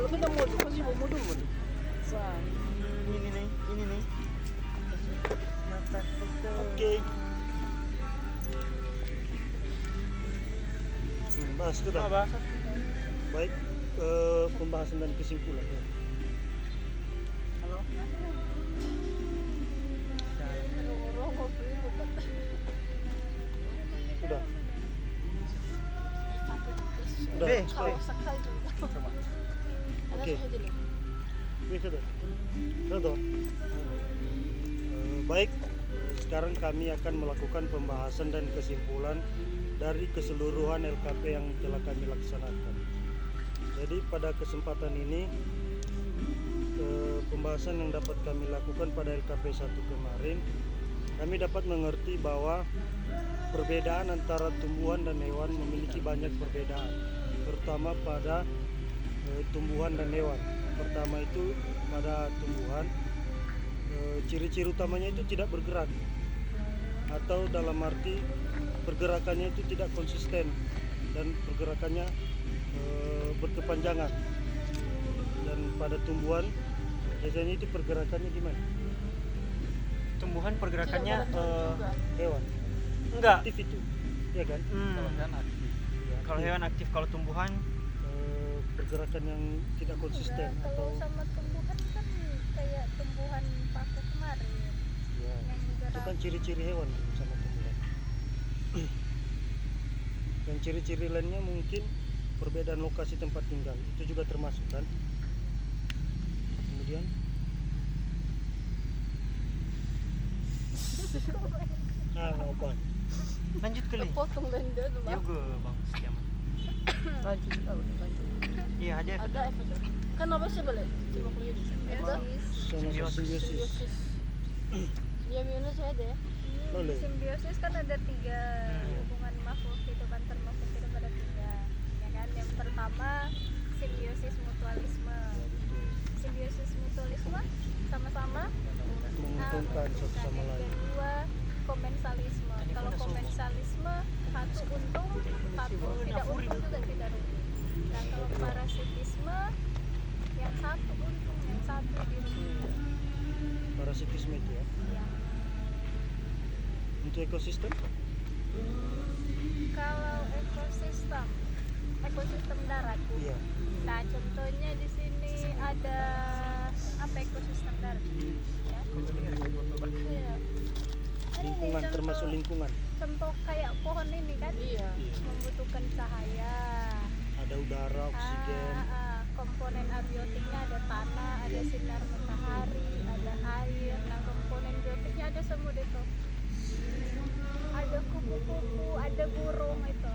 Kalau kita modul pasti mau modul. Ini nih. Oke. Bahas itu dah. Apa? Baik, pembahasan dan kesimpulan. Ya. Halo. Udah. Be. Coba. Oke. Bisa dah. Sudah. Baik, sekarang kami akan melakukan pembahasan dan kesimpulan dari keseluruhan LKP yang telah kami laksanakan. Jadi pada kesempatan ini pembahasan yang dapat kami lakukan pada LKP 1 kemarin, kami dapat mengerti bahwa perbedaan antara tumbuhan dan hewan memiliki banyak perbedaan, terutama pada tumbuhan dan hewan. Pertama itu pada tumbuhan, ciri-ciri utamanya itu tidak bergerak, atau dalam arti pergerakannya itu tidak konsisten dan pergerakannya berkepanjangan. Dan pada tumbuhan biasanya itu pergerakannya gimana? Tumbuhan pergerakannya Hewan enggak. aktif itu, ya kan? Kalau hewan aktif, kalau tumbuhan Pergerakan yang tidak konsisten Kalau atau sama tumbuhan kan kayak tumbuhan paku kemarin ya, yang itu gerak. kan ciri-ciri hewan sama tumbuhan. Dan ciri-ciri lainnya mungkin perbedaan lokasi tempat tinggal, itu juga termasuk kan. Kemudian apa? lanjut kali. Potong dan dia tuh bang. Juga bang Setiaman. Lanjut. Iya aja. Ada efek. Kan apa sih boleh? Coba kuliah di sini. Ada Simbiosis. Iya minus ya deh. Boleh. Simbiosis kan ada 3 hubungan makhluk hidup antar makhluk hidup ada 3, ya kan? Yang pertama simbiosis mutualisme. Simbiosis mutualisme sama-sama Menguntungkan satu sama lain. Yang kedua komensalisme. Kalau komensalisme satu untung, satu tidak untung juga tidak rugi. Nah kalau parasitisme yang satu untung, yang satu dirugikan. Parasitisme itu ya. Ya. Untuk ekosistem Kalau ekosistem darat. iya. Nah contohnya di sini ada apa ekosistem darat? Ya. Iya. Ada nih Lingkungan, contoh- termasuk lingkungan. Contoh kayak pohon ini kan Iya. membutuhkan cahaya. Ada udara, oksigen. Komponen abiotiknya ada tanah, ada sinar matahari, ada air. Nah komponen biotiknya ada semut itu. Ada kupu-kupu, ada burung itu.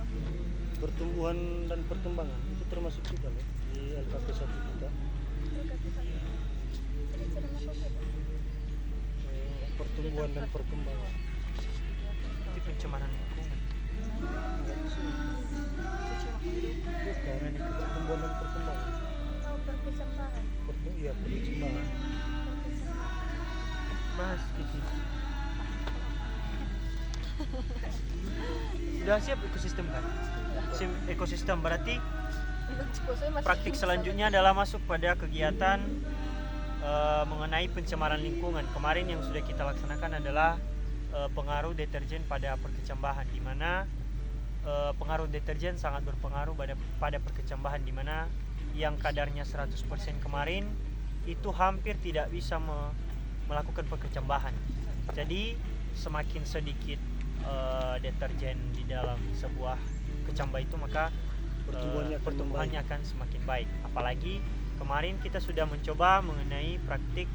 Pertumbuhan dan perkembangan itu termasuk juga loh di LKP 1 kita. Ciri-ciri makhluk hidup. Pertumbuhan dan perkembangan. Itu pencemaran lingkungan. Bukan, ini pertumbuhan dan perkembangan. Oh, perkecambahan. Iya, perkembangan. Bahas Kiki. Sudah siap ekosistem kan? Ekosistem berarti praktik selanjutnya adalah masuk pada kegiatan mengenai pencemaran lingkungan. Kemarin yang sudah kita laksanakan adalah pengaruh deterjen pada perkecambahan, di mana pengaruh deterjen sangat berpengaruh pada perkecambahan, di mana yang kadarnya 100% kemarin itu hampir tidak bisa melakukan perkecambahan. Jadi semakin sedikit deterjen di dalam sebuah kecambah itu, maka pertumbuhannya akan semakin baik. Apalagi kemarin kita sudah mencoba mengenai praktik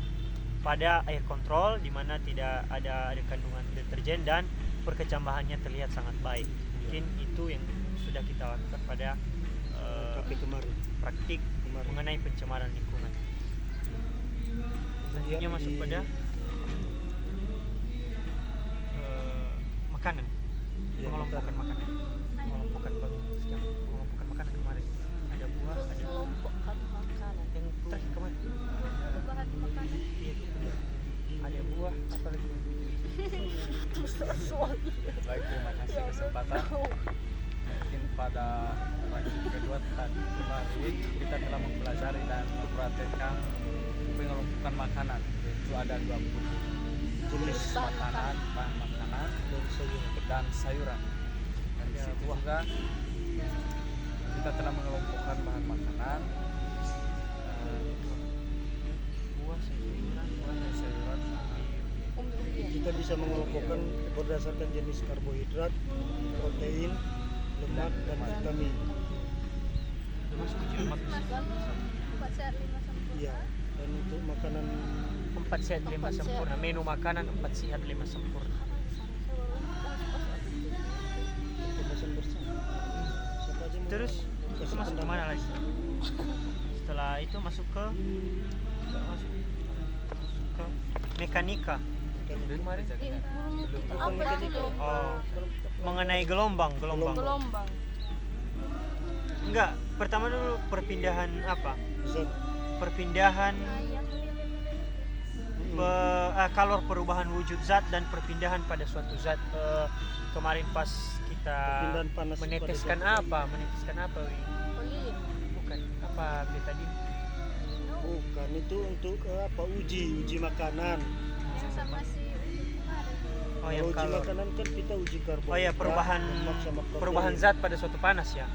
pada air kontrol, di mana tidak ada kandungan deterjen dan perkecambahannya terlihat sangat baik. Mungkin itu yang sudah kita lakukan pada kemarin. praktik mengenai pencemaran lingkungan. Selanjutnya masuk pada makanan. Ya, Mengelompokkan makanan. Mengelompokkan makanan kemarin. Ada buah, ada Kelompokkan makanan. yang terakhir kemarin. Bahan makanan. Iya, ada buah, apa lagi? Soal Baik, terima kasih kesempatan. Mungkin pada ranking kedua buat tadi kemarin kita telah mempelajari dan mempraktekkan pengelompokan makanan, yaitu ada 20 jenis makanan, bahan makanan dan sayuran. Dari situ juga kita telah mengelompokkan bahan makanan, buah dan sayuran. Kita bisa mengelompokkan berdasarkan jenis karbohidrat, protein, lemak, dan vitamin. Termasuk lemak. 4 sehat 5 sempurna. Iya. Dan untuk makanan 4 sehat 5 sempurna. Menu makanan 4 sehat 5 sempurna. kemasan bersama. Siapa aja mau Terus itu kasih masuk pendapat? kemana lagi? Setelah itu masuk ke mekanika. Kemarin Ini Bukan apa mekanika. itu? Oh, mengenai gelombang. Gelombang. Enggak, pertama dulu perpindahan apa? Zat. Perpindahan Ayam. kalor perubahan wujud zat dan perpindahan pada suatu zat. Kemarin pas kita Perpindahan panas meneteskan pada suatu apa? Meneteskan apa? Wi? Olin. Bukan apa betadin? Bukan, itu untuk apa? Uji makanan. Yang sama si kemarin. Oh, Kalau yang uji kalor. makanan kan kita uji karbohidrat. Oh ya, lemak sama protein. perubahan zat pada suatu panas ya.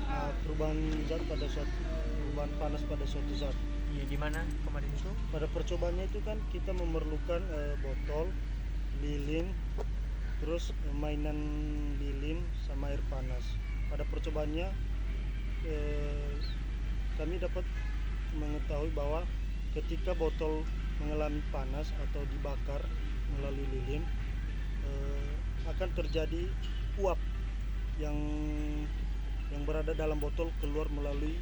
Perubahan zat pada suatu perubahan panas pada suatu zat. Iya, di mana kemarin itu? Pada percobaannya itu kan kita memerlukan botol, lilin, terus mainan lilin sama air panas. Pada percobaannya kami dapat mengetahui bahwa ketika botol mengalami panas atau dibakar melalui lilin, akan terjadi uap yang berada dalam botol keluar melalui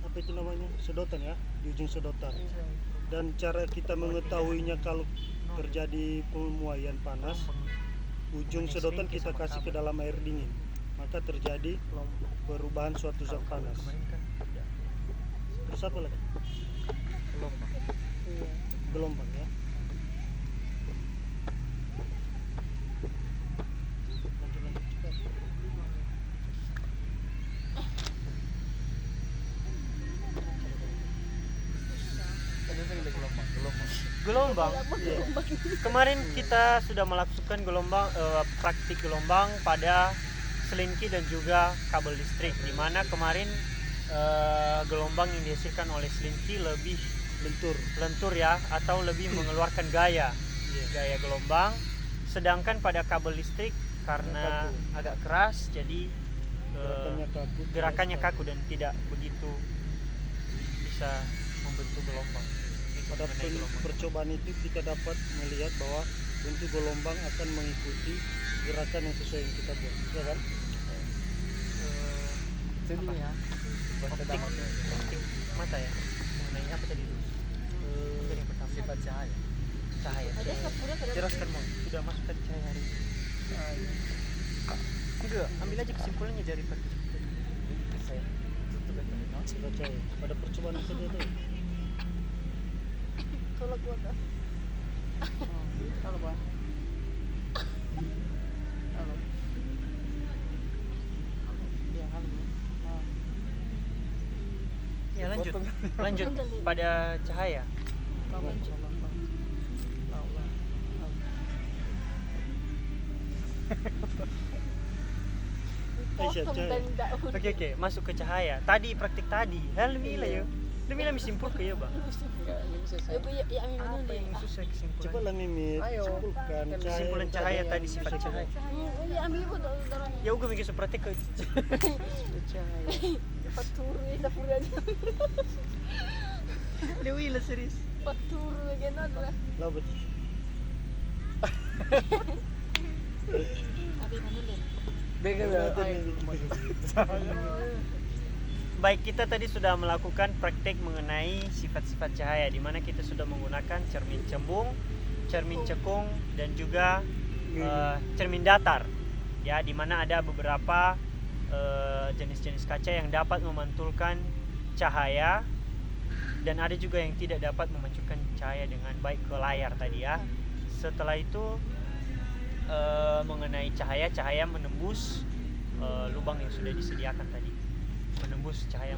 apa itu namanya, sedotan ya, di ujung sedotan. Dan cara kita mengetahuinya kalau terjadi pemuaian panas, ujung sedotan kita kasih ke dalam air dingin, maka terjadi perubahan suatu zat panas. Kemarin kan tidak. Terus apa lagi? Gelombang. Gelombang ya. Lanjut cepat. Gelombang. Kemarin kita sudah melakukan praktik gelombang pada selingki dan juga kabel listrik, di mana kemarin gelombang yang dihasilkan oleh selingki lebih lentur ya, atau lebih mengeluarkan gaya gelombang, sedangkan pada kabel listrik karena agak keras jadi gerakannya kaku dan tidak begitu bisa membentuk gelombang. Pada percobaan itu kita dapat melihat bahwa bentuk gelombang akan mengikuti gerakan yang sesuai yang kita buat, ya kan? Sini ya. Optik mata ya, mengenai apa tadi dulu? Yang pertama Sifat cahaya. cahaya. Ada sepuluh ke Jelaskan mau, sudah masuk ke cahaya hari ini. Udah, ambil aja kesimpulannya dari percobaan. Saya tutup aja. Sifat cahaya. Pada percobaan itu dia tuh. Tolak gua dah. Halo, Bang. Halo. Ya, halo. Ya lanjut pada cahaya. Kawan coba. Aisyah, cahaya. Oke, masuk ke cahaya. Tadi praktik tadi. Lebih lah ya. Lebih lah simpul ke ya bang. Ya, mana Apa deh? yang susah kesimpulan? Coba lah Mimit, Ayo. simpulkan Kesimpulan cahaya tadi, sifat cahaya. Ya, ambil pun darahnya. Ya udah mikir seperti ke Fatur ni sa pura niya. Dewi lah serius. Fatur na gano'n lah. Lah betul. Abi mana deh? Baik, kita tadi sudah melakukan praktek mengenai sifat-sifat cahaya, di mana kita sudah menggunakan cermin cembung, cermin cekung, dan juga cermin datar. Ya, di mana ada beberapa jenis-jenis kaca yang dapat memantulkan cahaya dan ada juga yang tidak dapat memanculkan cahaya dengan baik ke layar tadi ya. Setelah itu mengenai cahaya menembus lubang yang sudah disediakan tadi. menembus cahaya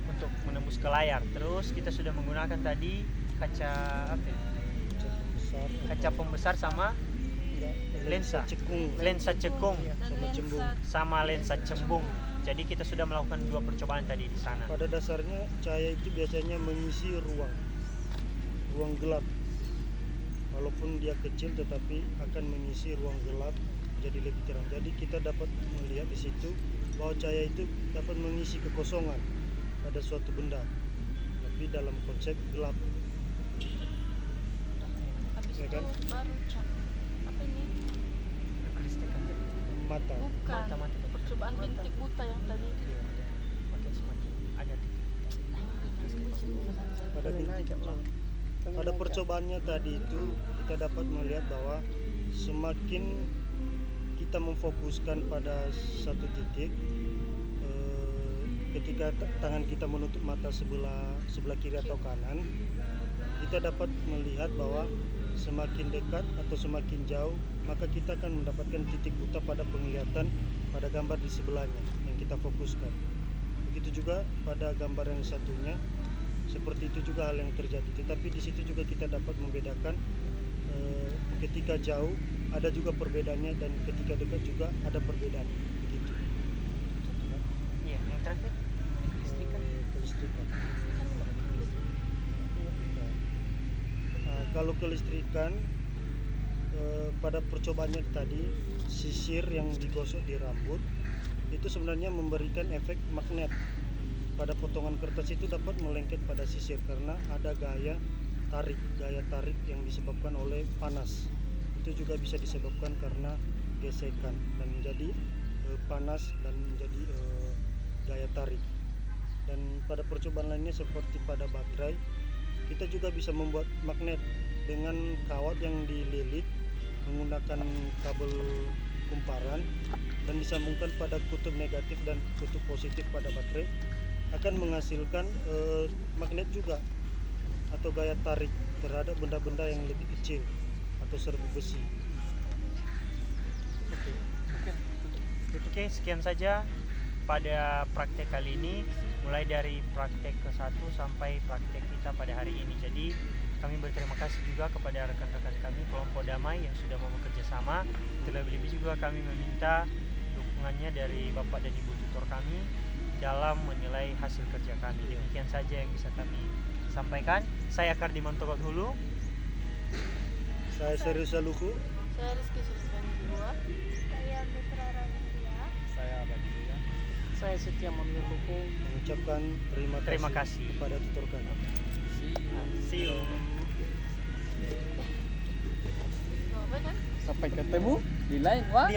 untuk menembus ke layar. Terus kita sudah menggunakan tadi kaca apa ya? besar Kaca pembesar sama lensa cekung sama lensa cembung. Jadi kita sudah melakukan 2 percobaan tadi di sana. pada dasarnya cahaya itu biasanya mengisi ruang gelap. Walaupun dia kecil tetapi akan mengisi ruang gelap jadi lebih terang. Jadi kita dapat melihat di situ bahwa cahaya itu dapat mengisi kekosongan pada suatu benda, tapi dalam konsep gelap. Habis Ya itu kan? baru apa ini? Kelistrikan tadi. Mata. Bukan. Mata. Percobaan bintik buta yang tadi. Iya, pakai semakin ada Pada percobaannya tadi itu kita dapat melihat bahwa semakin kita memfokuskan pada satu titik, ketika tangan kita menutup mata sebelah kiri atau kanan, kita dapat melihat bahwa semakin dekat atau semakin jauh maka kita akan mendapatkan titik buta pada penglihatan pada gambar di sebelahnya yang kita fokuskan. Begitu juga pada gambar yang satunya, seperti itu juga hal yang terjadi. Tetapi di situ juga kita dapat membedakan ketika jauh ada juga perbedaannya dan ketika dekat juga ada perbedaan. Begitu. Iya, yang terakhir Kelistrikan. Kalau kelistrikan pada percobaannya tadi, sisir yang digosok di rambut itu sebenarnya memberikan efek magnet. Pada potongan kertas itu dapat melengket pada sisir karena ada gaya tarik yang disebabkan oleh panas. Itu juga bisa disebabkan karena gesekan dan menjadi panas dan menjadi gaya tarik. Dan pada percobaan lainnya seperti pada baterai, kita juga bisa membuat magnet dengan kawat yang dililit menggunakan kabel kumparan dan disambungkan pada kutub negatif dan kutub positif pada baterai, akan menghasilkan magnet juga atau gaya tarik terhadap benda-benda yang lebih kecil atau serbu besi. Oke, sekian saja pada praktek kali ini, mulai dari praktek ke-1 sampai praktek kita pada hari ini. Jadi kami berterima kasih juga kepada rekan-rekan kami kelompok damai yang sudah mau bekerja sama. Terlebih-lebih juga kami meminta dukungannya dari Bapak dan Ibu tutor kami dalam menilai hasil kerja kami. Demikian saja yang bisa kami sampaikan. Saya Kardiman Togot Hulu. Saya Serius Saluku. Saya Rizky Sultan Dua. Saya Mitra Raditya. Saya bagi dia. Saya Setia Mamluku. Mengucapkan Terima kasih kepada tutor kami. See you. Apa kan? Sampai ketemu di lain waktu.